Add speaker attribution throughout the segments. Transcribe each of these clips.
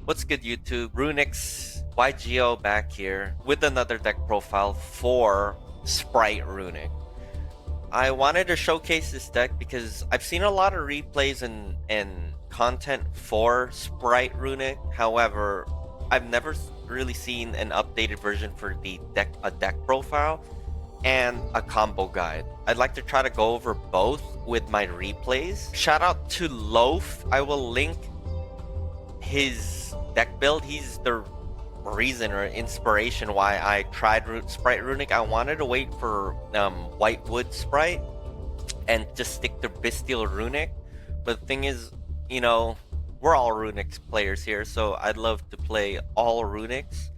Speaker 1: What's good, YouTube? Runick's YGO back here with another deck profile for Spright Runick. I wanted to showcase this deck because I've seen a lot of replays and content for Spright Runick. However, I've never really seen an updated version for the deck profile and a combo guide. I'd like to try to go over both with my replays. Shout out to Loaf. I will link his deck build. He's the reason or inspiration why I tried Spright Runick. I wanted to wait for Whitewood Spright and just stick to Bestial Runick, but the thing is, you know, we're all Runick's players here, so I'd love to play all Runicks,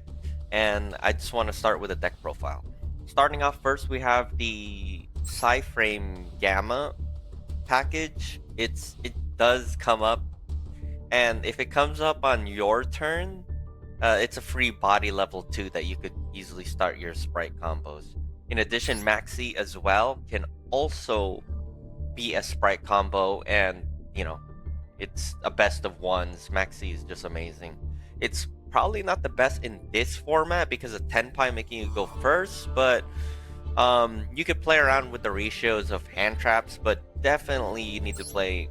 Speaker 1: and I just want to start with a deck profile. Starting off first, we have the Psyframe Gamma package. It does come up, and if it comes up on your turn, it's a free body level 2 that you could easily start your Spright combos. In addition, Maxi as well can also be a Spright combo, and you know, it's a best of ones. Maxi is just amazing. It's probably not the best in this format because of Tenpai making you go first, but you could play around with the ratios of hand traps, but definitely you need to play,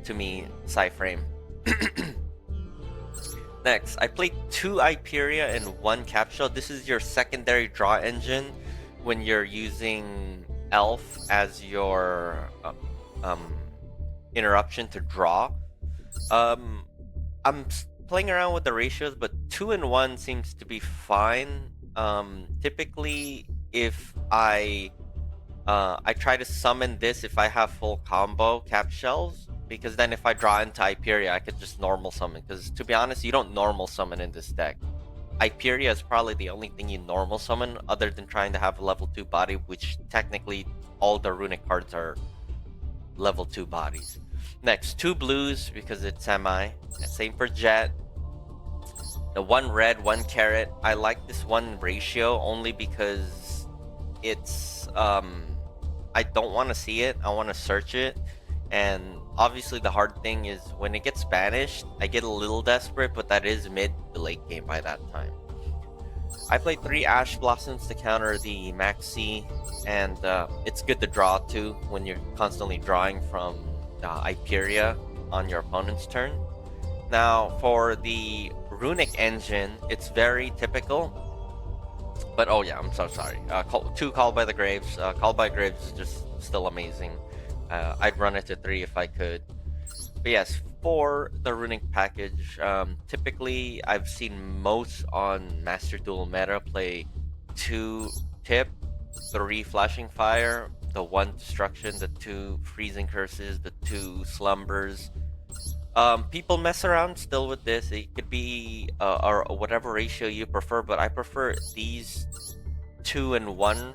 Speaker 1: to me, Psyframe. Next, I played 2 Hyperia and 1 Capsule. This is your secondary draw engine when you're using Elf as your interruption to draw. I'm playing around with the ratios, but 2 and 1 seems to be fine. Typically, if I try to summon this if I have full combo cap shells, because then if I draw into Hyperia, I could just normal summon. Because to be honest, you don't normal summon in this deck. Hyperia is probably the only thing you normal summon, other than trying to have a level 2 body, which technically all the Runick cards are level 2 bodies. Next, 2 blues because it's semi. Same for Jet. The 1 red, 1 carrot. I like this 1 ratio only because it's I don't want to see it. I want to search it. And obviously the hard thing is when it gets banished, I get a little desperate, but that is mid to late game by that time. I played 3 Ash Blossoms to counter the Maxi, and it's good to draw too when you're constantly drawing from Hyperia on your opponent's turn. Now for the Runick engine, it's very typical, but oh yeah, I'm so sorry. 2 Call by the Graves. Call by Graves is just still amazing. I'd run it to 3 if I could. But yes, for the Runick package, typically I've seen most on Master Duel Meta play 2 Tip, 3 Flashing Fire, the 1 Destruction, the 2 Freezing Curses, the 2 Slumbers. People mess around still with this. It could be or whatever ratio you prefer, but I prefer these 2 and 1.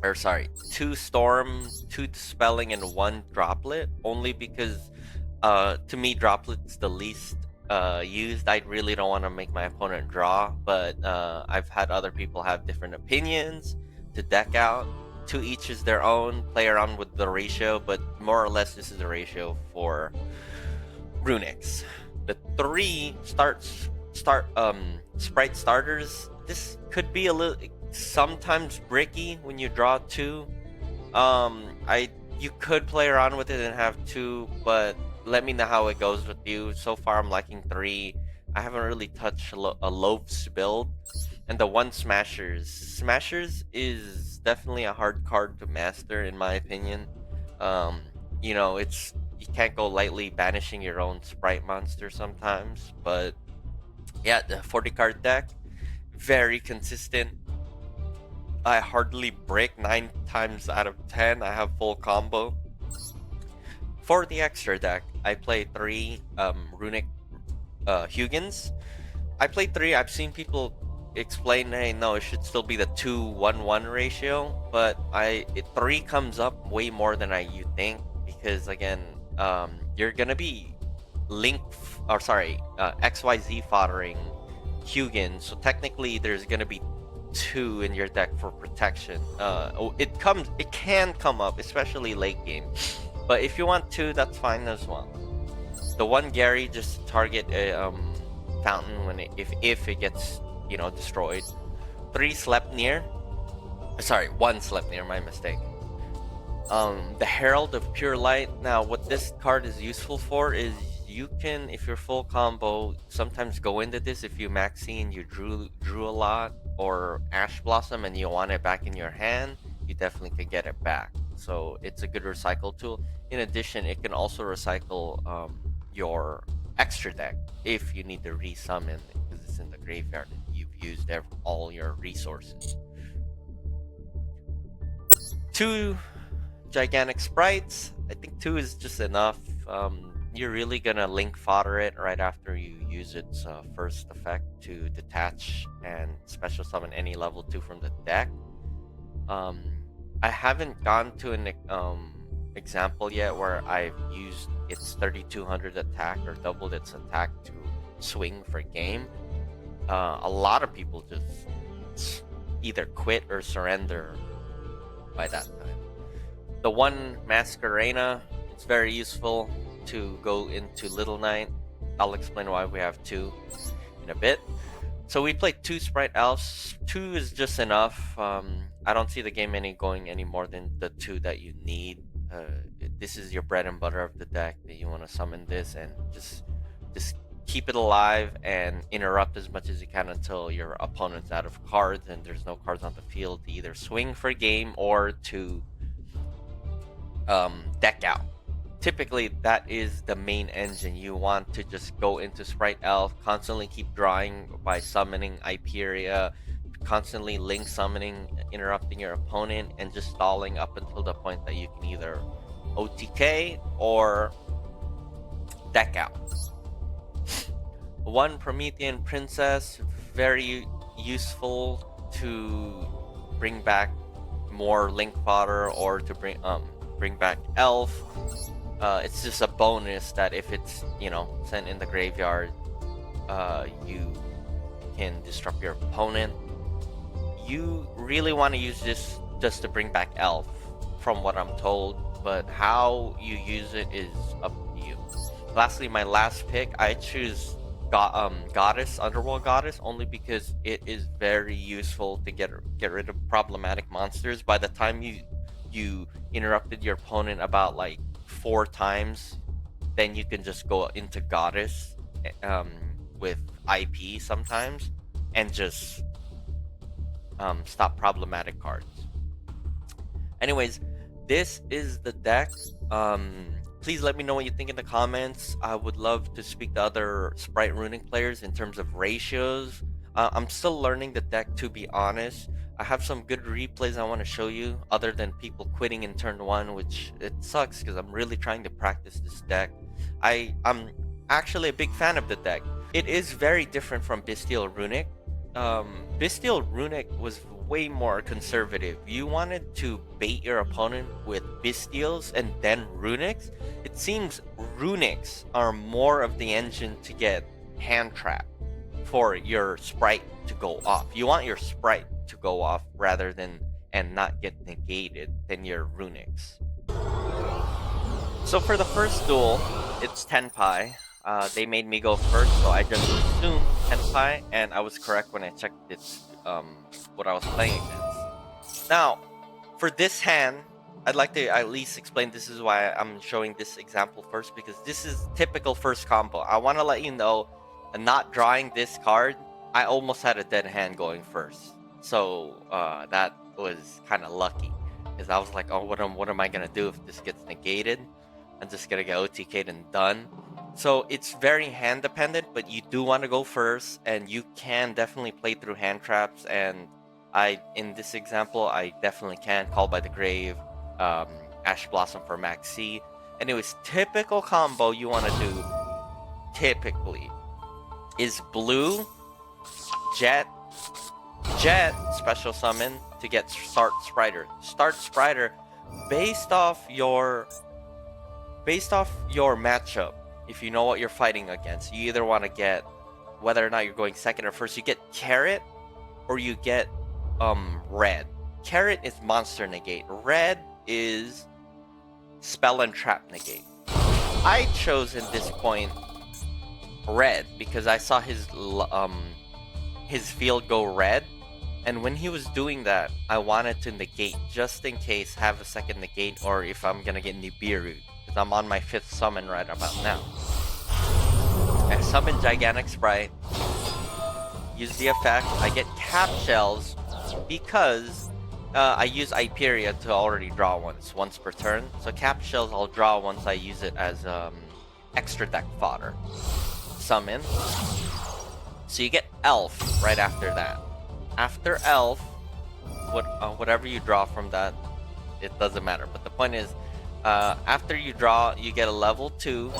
Speaker 1: Or sorry, 2 Storm, 2 Dispelling, and 1 Droplet, only because to me Droplet's the least used. I really don't want to make my opponent draw, but I've had other people have different opinions to deck out. To each is their own. Play around with the ratio, but more or less this is the ratio for Runicks. The 3 Spright starters. This could be a little sometimes bricky when you draw 2. You could play around with it and have 2, but let me know how it goes with you. So far I'm liking 3. I haven't really touched a Loaf's build. And the 1 Smashers is definitely a hard card to master in my opinion. You know, you can't go lightly banishing your own Spright monster sometimes, but yeah, the 40 card deck, very consistent. I hardly break 9 times out of 10. I have full combo. For the extra deck, I play 3 Runick Hugins. I played 3. I've seen people explain, hey, no, it should still be the 2-1-1 ratio, but 3 comes up way more than you think, because again, you're gonna be XYZ foddering Hugin, so technically there's gonna be 2 in your deck for protection. It can come up, especially late game, but if you want 2, that's fine as well. The one Gary, just target a fountain when if it gets, you know, destroyed. 3 Sleipnir. Sorry, 1 Sleipnir, my mistake. The Herald of Pure Light. Now, what this card is useful for is you can, if you're full combo, sometimes go into this if you maxi and you drew a lot, or Ash Blossom and you want it back in your hand, you definitely can get it back. So it's a good recycle tool. In addition, it can also recycle your extra deck if you need to resummon because it's in the graveyard and you've used all your resources. 2 gigantic sprites. I think 2 is just enough. You're really gonna link fodder it right after you use its first effect to detach and special summon any level 2 from the deck. I haven't gone to an example yet where I've used its 3200 attack or doubled its attack to swing for game. A lot of people just either quit or surrender by that time. The 1 Masquerena, it's very useful to go into Little Knight. I'll explain why we have 2 in a bit. So we played 2 Sprite Elves. 2 is just enough. I don't see the game going any more than the 2 that you need. This is your bread and butter of the deck, that you want to summon this and just keep it alive and interrupt as much as you can until your opponent's out of cards and there's no cards on the field to either swing for game or to deck out. Typically, that is the main engine. You want to just go into Sprite Elf, constantly keep drawing by summoning Hyperia, constantly link summoning, interrupting your opponent, and just stalling up until the point that you can either OTK or deck out. 1 Promethean Princess, very useful to bring back more link fodder or to bring back Elf. It's just a bonus that if it's, you know, sent in the graveyard, you can disrupt your opponent. You really want to use this just to bring back Elf, from what I'm told, but how you use it is up to you. Lastly, my last pick, I choose Goddess, Underworld Goddess, only because it is very useful to get rid of problematic monsters. By the time you interrupted your opponent about like 4 times, then you can just go into Goddess with IP sometimes and just stop problematic cards. Anyways, this is the deck. Please let me know what you think in the comments. I would love to speak to other Spright Runick players in terms of ratios. I'm still learning the deck, to be honest. I have some good replays I want to show you, other than people quitting in turn 1, which it sucks because I'm really trying to practice this deck. I'm actually a big fan of the deck. It is very different from Bestial Runick. Bestial Runick was way more conservative. You wanted to bait your opponent with Bestials and then Runicks. It seems Runicks are more of the engine to get hand trapped for your Sprite to go off. You want your Sprite to go off rather than and not get negated than your Runicks. So for the first duel, it's Tenpai. They made me go first, so I just assumed Tenpai, and I was correct when I checked it's what I was playing against. Now, for this hand, I'd like to at least explain this is why I'm showing this example first, because this is typical first combo. I want to let you know, not drawing this card, I almost had a dead hand going first. So that was kind of lucky, because I was like, oh, what am I gonna do if this gets negated? I'm just gonna get OTK'd and done. So it's very hand dependent, but you do want to go first, and you can definitely play through hand traps. And in this example, I definitely can Call by the Grave, Ash Blossom for Max C. Anyways, typical combo you want to do typically is blue, Jet, special summon to get Start Spriter. Start Spriter based off your matchup. If you know what you're fighting against, you either want to get, whether or not you're going second or first, you get Carrot or you get Red. Carrot is Monster Negate. Red is Spell and Trap Negate. I chose in this point red because I saw his field go red, and when he was doing that, I wanted to negate just in case, have a second negate, or if I'm gonna get Nibiru, because I'm on my 5th summon right about now. I summon Gigantic Sprite, use the effect, I get Cap Shells because I use Hyperia to already draw once per turn. So Cap Shells I'll draw once I use it as extra deck fodder. Summon. So you get Elf right after that. After Elf, whatever you draw from that, it doesn't matter. But the point is, after you draw, you get a level 2,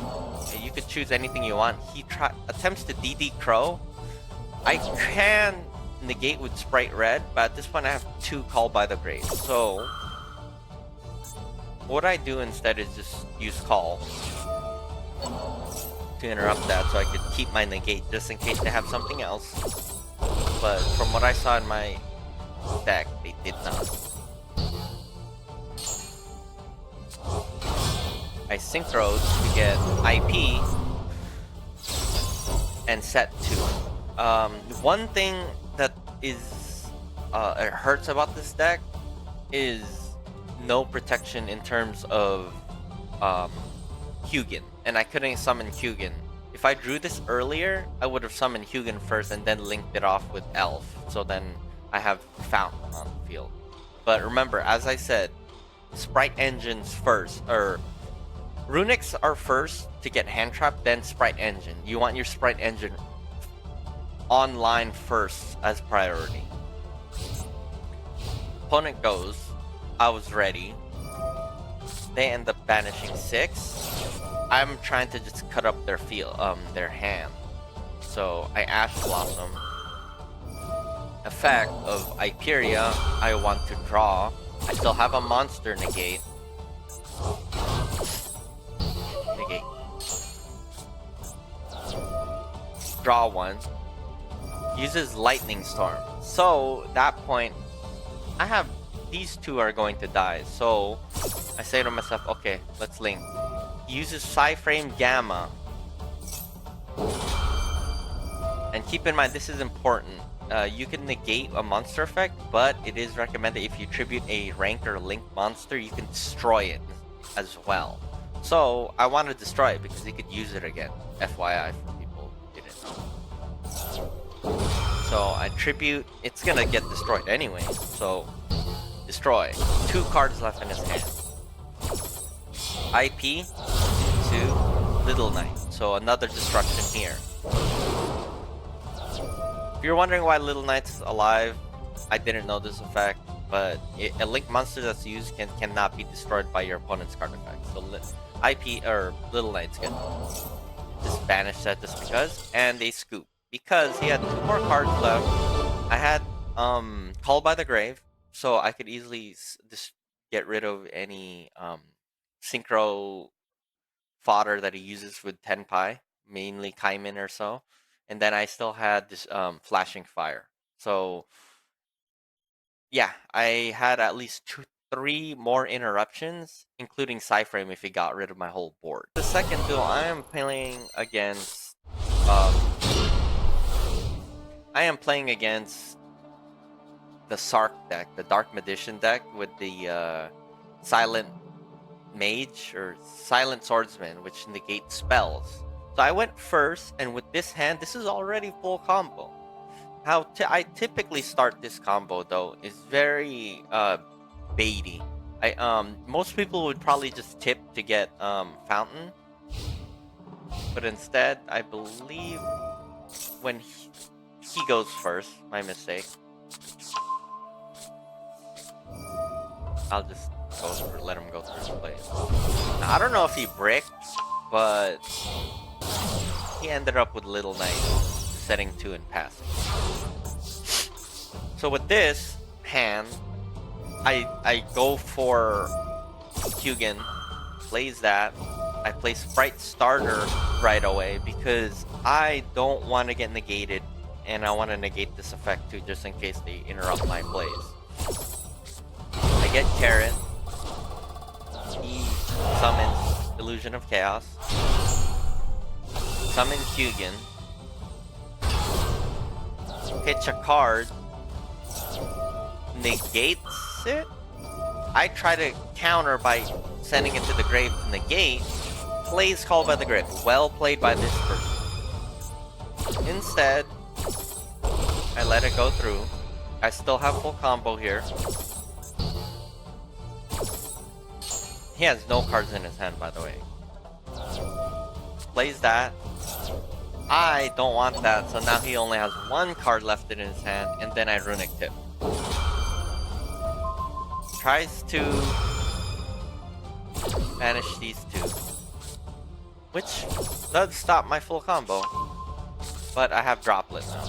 Speaker 1: and you could choose anything you want. He attempts to DD Crow. I can negate with Sprite Red, but at this point I have 2 Call by the Grave. So what I do instead is just use Call to interrupt that, so I could keep my negate just in case they have something else. But from what I saw in my deck, they did not. I Synchros to get IP and set 2. One thing that is it hurts about this deck is no protection in terms of Hugin, and I couldn't summon Hugin. If I drew this earlier, I would have summoned Hugin first and then linked it off with Elf, so then I have Fountain on the field. But remember, as I said, Sprite Engines first, or Runicks are first to get Hand Trap, then Sprite Engine. You want your Sprite Engine online first as priority. Opponent goes, I was ready. They end up banishing 6. I'm trying to just cut up their their hand. So I Ash Blossom. Effect of Hyperia, I want to draw. I still have a monster negate. Negate. Draw 1. Uses Lightning Storm. So at that point, I have these 2 are going to die. So I say to myself, okay, let's link. He uses Psyframe Gamma. And keep in mind, this is important. You can negate a monster effect, but it is recommended if you tribute a rank or link monster, you can destroy it as well. So I want to destroy it because he could use it again. FYI for people who didn't know. So I tribute, it's gonna get destroyed anyway. So destroy. 2 cards left in his hand. IP to Little Knight. So another destruction here. If you're wondering why Little Knight's alive, I didn't know this effect, but a link monster that's used cannot be destroyed by your opponent's card effect. So IP or Little Knight's gonna just banish that just because, and they scoop. Because he had 2 more cards left, I had Call by the Grave, so I could easily just get rid of any synchro fodder that he uses with Tenpai, mainly Kaimin or so. And then I still had this Flashing Fire. So yeah, I had at least 3 more interruptions, including Psyframe if he got rid of my whole board. The second duel, I am playing against the Sark deck, the Dark Magician deck with the Silent Mage or Silent Swordsman, which negates spells. So I went first, and with this hand, this is already full combo. How I typically start this combo though is very baity. Most people would probably just tip to get Fountain, but instead, I believe when he goes first, my mistake. I'll just let him go through his plays. Now, I don't know if he bricked, but he ended up with Little Knight setting 2 and passing. So with this hand, I go for Hugin, plays that. I play Sprite Starter right away because I don't want to get negated, and I want to negate this effect too, just in case they interrupt my plays. I get Carrot. He summons Illusion of Chaos. Summon Hugin. Pitch a card. Negates it. I try to counter by sending it to the grave to negate. Plays Called by the Grave. Well played by this person. Instead, I let it go through. I still have full combo here. He has no cards in his hand, by the way. Plays that. I don't want that, so now he only has one card left in his hand, and then I Runick Tip. Tries to banish these two, which does stop my full combo, but I have Droplet now.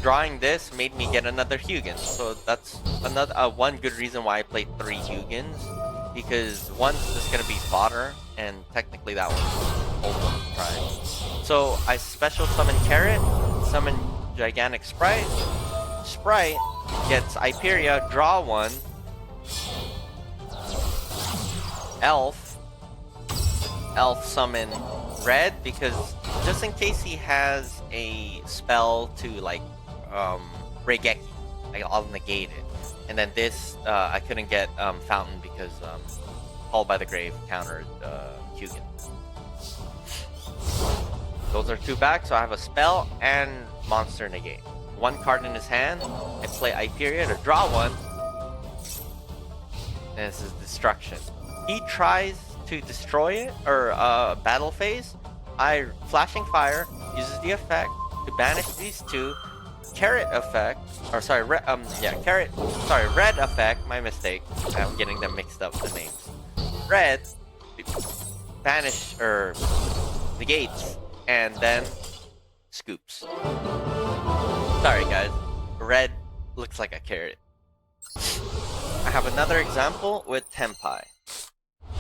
Speaker 1: Drawing this made me get another Hugin, so that's another one good reason why I played 3 Hugins, because one's just gonna be fodder, and technically that one's almost tried. So I special summon Carrot, summon Gigantic Spright. Spright gets Hyperia, draw 1. Elf summon red, because just in case he has a spell to like Regeki, I'll negate it. And then this I couldn't get Fountain because Called by the Grave countered Hugin. Those are 2 back, so I have a spell and monster negate. 1 card in his hand. I play Hyperia to draw 1. And this is destruction. He tries to destroy it or battle phase. I Flashing Fire uses the effect to banish these 2. Carrot effect, or sorry, red effect, my mistake. I'm getting them mixed up, the names. Red, banish, or negates, and then scoops. Sorry guys, red looks like a carrot. I have another example with Tenpai.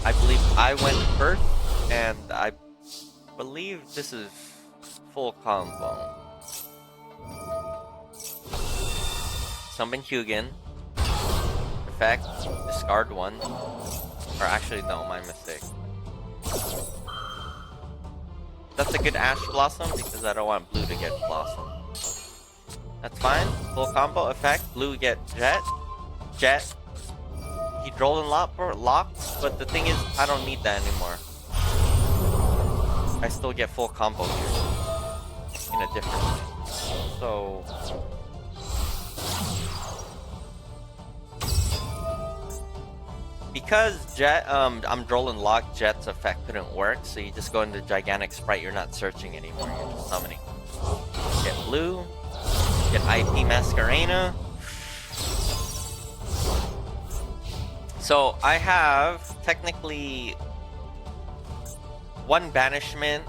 Speaker 1: I believe I went first, and I believe this is full combo. Summon Hugin. Effect, discard 1. Or actually, no, my mistake. That's a good Ash Blossom because I don't want blue to get Blossom. That's fine. Full combo effect. Blue get Jet. Jet. He Droll and locks, but the thing is, I don't need that anymore. I still get full combo here. In a different way. So... because Jet, I'm Droll and Lock, Jet's effect couldn't work, so you just go into Gigantic Spright, you're not searching anymore, you're just summoning. Get blue, get IP Masquerena. So I have technically 1 banishment,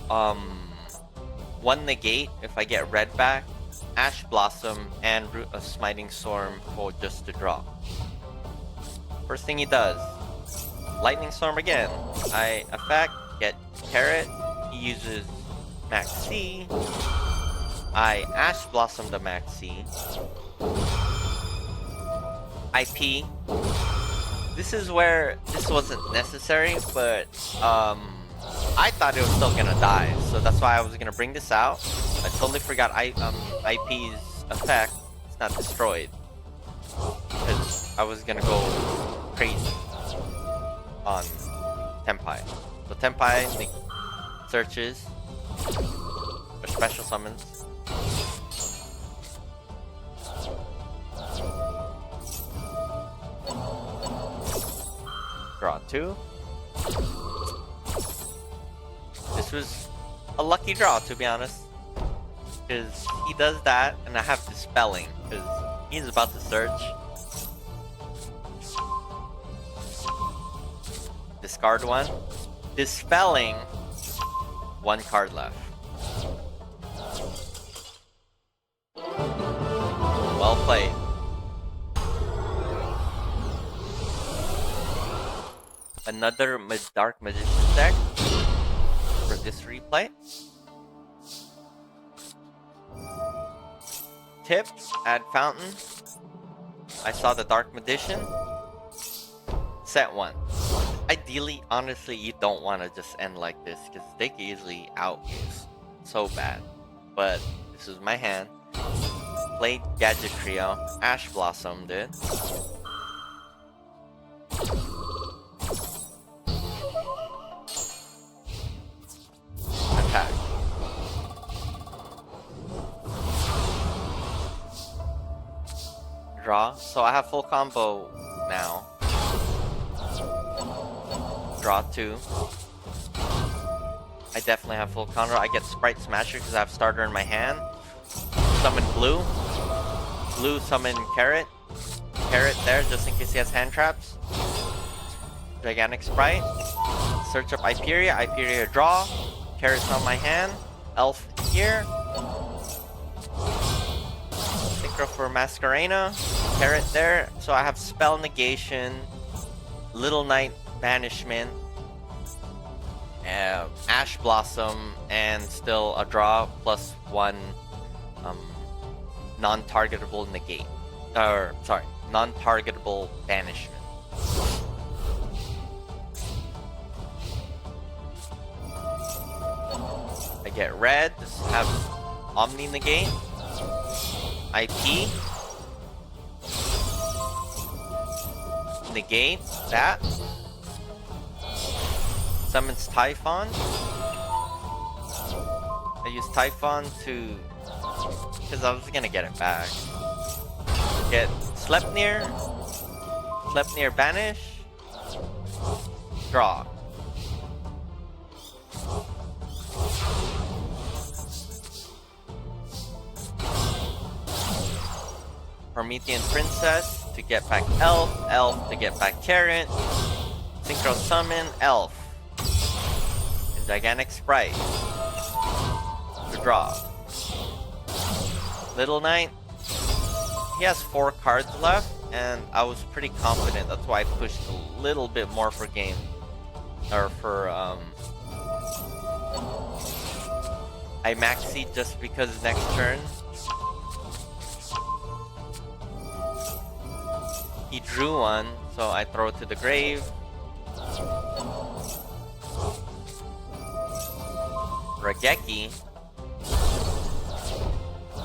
Speaker 1: 1 negate if I get red back, Ash Blossom, and Root of Smiting Storm for just to draw. First thing he does, Lightning Storm again. I effect, get Carrot, he uses Max C. I Ash Blossom the Max C. IP. This is where this wasn't necessary, but I thought it was still gonna die, so that's why I was gonna bring this out. I totally forgot IP's effect. It's not destroyed because I was gonna go crazy on Tenpai. So Tenpai searches or special summons. Draw 2. This was a lucky draw, to be honest, because he does that, and I have Dispelling because he's about to search. Discard 1. Dispelling. 1 card left. Well played. Another Dark Magician deck for this replay. Tip, add Fountain. I saw the Dark Magician. Set 1. Ideally, honestly, you don't want to just end like this because they can easily out you so bad. But this is my hand. Played Gadget Trio. Ash Blossom did. Attack. Draw. So I have full combo now. Draw 2. I definitely have full counter. I get Sprite Smasher because I have starter in my hand. Summon Blue. Blue summon Carrot. Carrot there just in case he has hand traps. Gigantic Sprite. Search up Hyperia. Hyperia draw. Carrot's on my hand. Elf here. Synchro for Masquerena. Carrot there. So I have Spell Negation. Little Knight Banishment. Ash Blossom. And still a draw plus 1 non-targetable negate. Or, sorry, non-targetable banishment. I get red, just have Omni negate. IP. Negate that. Summons Typhon. I use Typhon to... because I was gonna get it back. Get Sleipnir. Sleipnir banish. Draw. Promethean Princess to get back Elf. Elf to get back Carrot. Synchro Summon Elf. And Gigantic Sprite. To draw. Little Knight. He has 4 cards left, and I was pretty confident. That's why I pushed a little bit more for game. Or for, I maxi just because next turn he drew one, so I throw it to the grave. Raigeki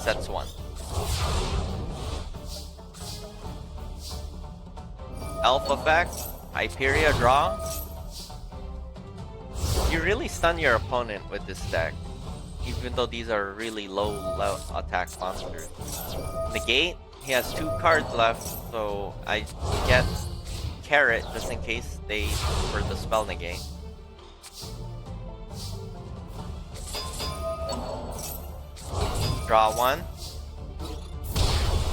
Speaker 1: sets 1. Elf effect, Hyperia draw. You really stun your opponent with this deck, even though these are really low attack monsters. Negate, he has 2 cards left, so I get Carrot just in case they for the spell negate. Draw 1.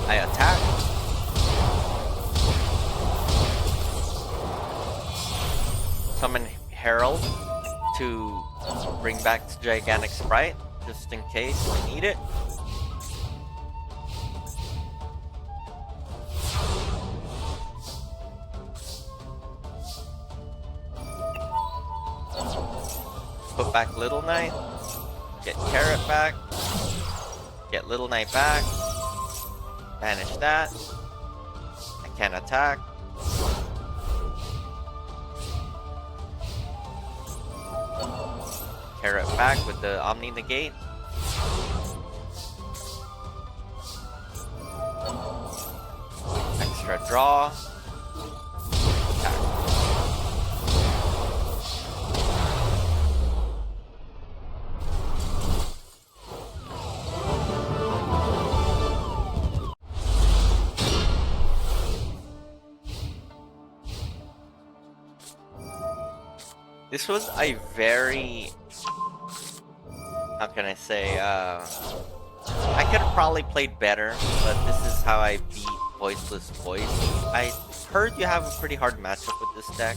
Speaker 1: I attack. Summon Herald to bring back the Gigantic Sprite, just in case I need it. Put back Little Knight. Get Carrot back. Get Little Knight back. Banish that. I can't attack. Carrot back with the Omni negate. Extra draw. Attack. This was a very, how can I say, I could have probably played better, but this is how I beat Voiceless Voice. I heard you have a pretty hard matchup with this deck,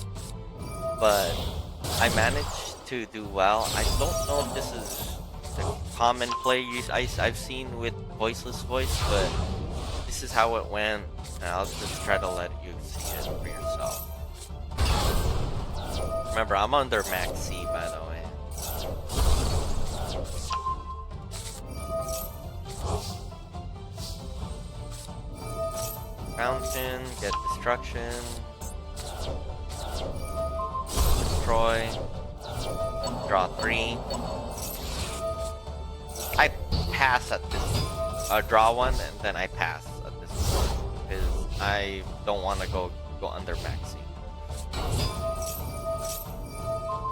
Speaker 1: but I managed to do well. I don't know if this is the common play I've seen with Voiceless Voice, but this is how it went, and I'll just try to let you see it for yourself. Remember, I'm under max C, by the way. Fountain, get destruction. destroy, draw 3. I pass at this, draw 1, and then I pass at this point, because I don't want to go under maxi.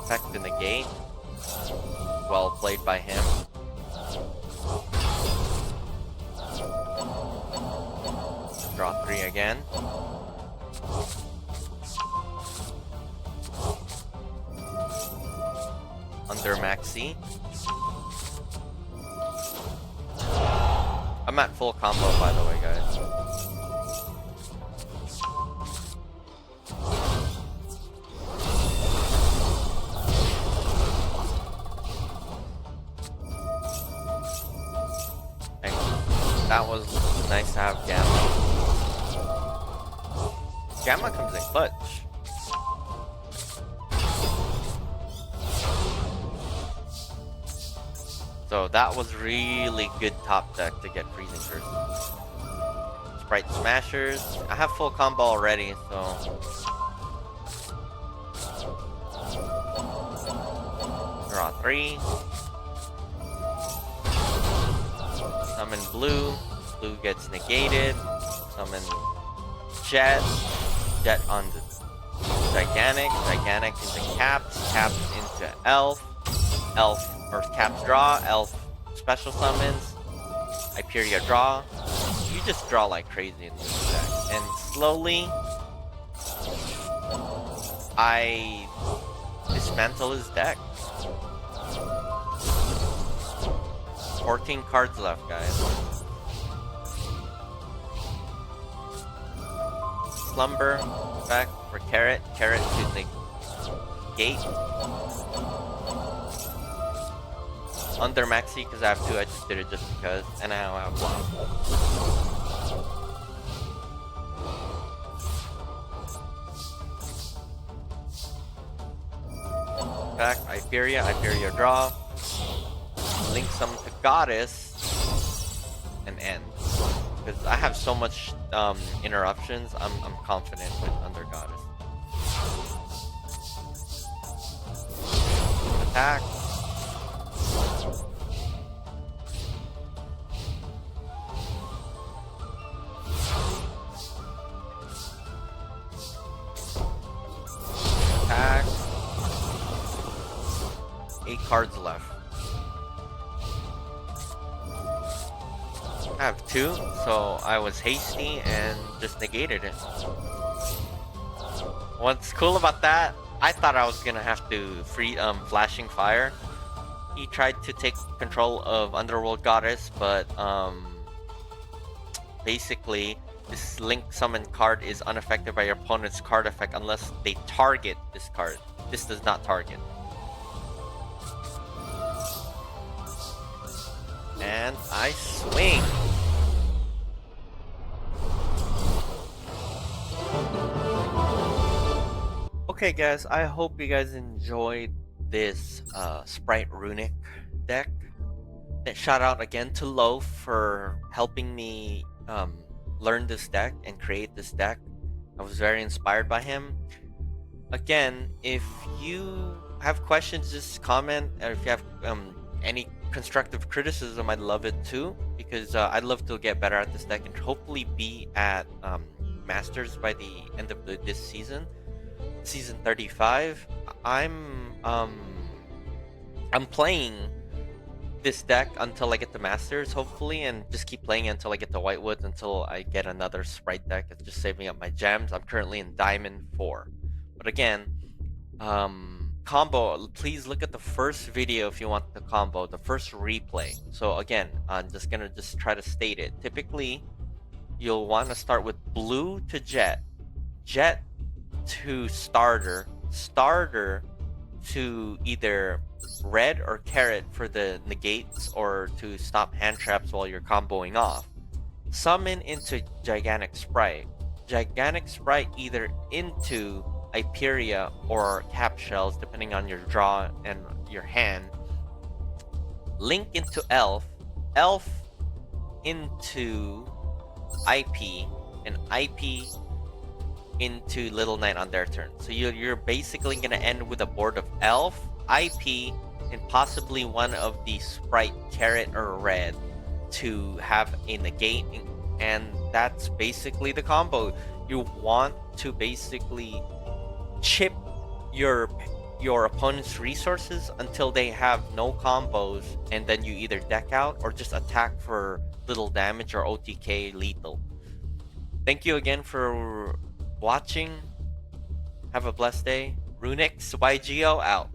Speaker 1: Effect to negate. Well played by him. Draw 3 again. Under maxi. I'm at full combo, by the way, guys. That was nice to have Gamma. Gamma comes in clutch. So that was really good top deck to get freezing curses. Spright Smashers. I have full combo already, so draw 3. Summon blue. Blue gets negated. Summon Jet. Jet on the Gigantic. Gigantic into Caps. Caps into Elf. Elf or Caps draw. Elf special summons. Hyperia draw. You just draw like crazy in this deck. And slowly, I dismantle his deck. 14 cards left, guys. Slumber, back for Carrot. Carrot to negate. Under maxi because I have 2, I just did it just because. And now I have 1. Back, Hyperia draw. Link summon to Goddess and end. Because I have so much interruptions, I'm confident with under Goddess. Attack. Attack. 8 cards left. I have 2, so I was hasty and just negated it. What's cool about that, I thought I was gonna have to free Flashing Fire. He tried to take control of Underworld Goddess, but basically this Link Summon card is unaffected by your opponent's card effect unless they target this card. This does not target. And I swing. Okay guys, I hope you guys enjoyed this Spright Runick deck. And shout out again to Loaf for helping me learn this deck and create this deck. I was very inspired by him. Again, if you have questions, just comment, or if you have any constructive criticism, I'd love it too, because I'd love to get better at this deck and hopefully be at Masters by the end of this season. Season 35. I'm playing this deck until I get the Masters, hopefully, and just keep playing it until I get the Whitewoods, until I get another Spright deck. It's just saving up my gems. I'm currently in Diamond 4. But again, combo, please look at the first video if you want the combo, the first replay. So again, I'm just gonna try to state it. Typically, you'll want to start with blue to Jet, Jet to Starter, Starter to either red or Carrot for the negates or to stop hand traps while you're comboing off. Summon into Gigantic Spright, Gigantic Spright either into Hyperia or Cap Shells depending on your draw and your hand. Link into Elf, Elf into IP, and IP into Little Knight on their turn. So you're basically gonna end with a board of Elf, IP, and possibly one of the Sprite Carrot or Red to have a negate, and that's basically the combo. You want to basically chip your opponent's resources until they have no combos, and then you either deck out or just attack for little damage or OTK lethal. Thank you again for watching. Have a blessed day. Runick YGO out.